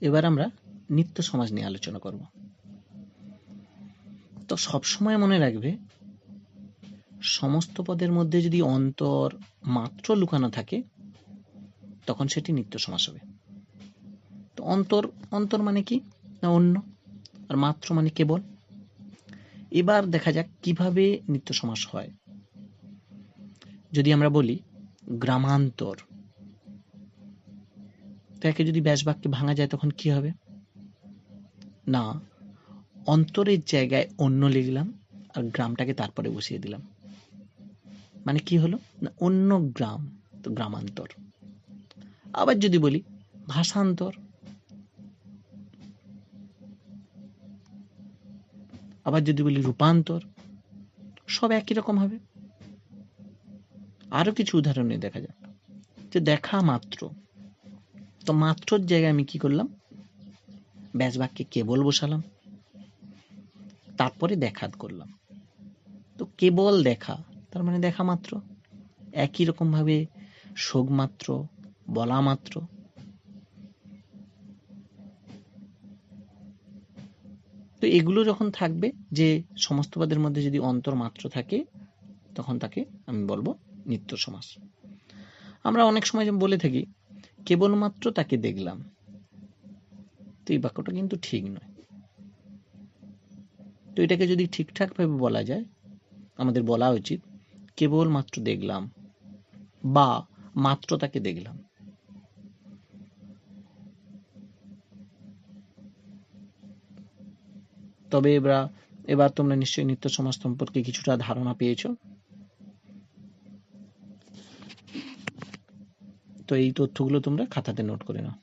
এবার আমরা নিত্য সমাজ নিয়ে আলোচনা করব। তো সবসময় মনে রাখবে, সমস্ত পদের মধ্যে যদি অন্তর মাত্র লুকানো থাকে তখন সেটি নিত্য সমাস হবে। তো অন্তর অন্তর মানে কি না অন্য, আর মাত্র মানে কেবল। এবার দেখা যাক কিভাবে নিত্য সমাস হয়। যদি আমরা বলি গ্রামান্তর, তো একে যদি ব্যাস বাক্যে ভাঙা যায় তখন কি হবে না, অন্তরের জায়গায় অন্য লিখলাম আর গ্রামটাকে তারপরে বসিয়ে দিলাম, মানে কি হলো না অন্য গ্রাম, তো গ্রামান্তর। আবার যদি বলি ভাষান্তর, আবার যদি বলি রূপান্তর, সব একই রকম হবে। আরো কিছু উদাহরণে দেখা যাক, যে দেখা মাত্র, তো মাত্রর জায়গায় আমি কি করলাম, ব্যাস বাক্যে কেবল বসালাম, তারপরে দেখাত করলাম। তো কেবল দেখা, তার মানে দেখা মাত্র। একই রকম ভাবে শোক মাত্র, বলা মাত্র। তো এগুলো যখন থাকবে, যে সমস্ত পদের মধ্যে যদি অন্তর মাত্র থাকে তখন তাকে আমি বলবো নিত্য সমাস। আমরা অনেক সময় বলে থাকি কেবলমাত্র তাকে দেখলাম, তো এই বাক্যটা কিন্তু ঠিক নয়। তো এটাকে যদি ঠিকঠাক ভাবে বলা যায়, আমাদের বলা উচিত কেবলমাত্র দেখলাম বা মাত্র তাকে দেখলাম। তবে এবার তোমরা নিশ্চয়ই নিত্য সমাস সম্পর্কে কিছুটা ধারণা পেয়েছো। তো এই তথ্যগুলো তোমরা খাতাতে নোট করে নাও।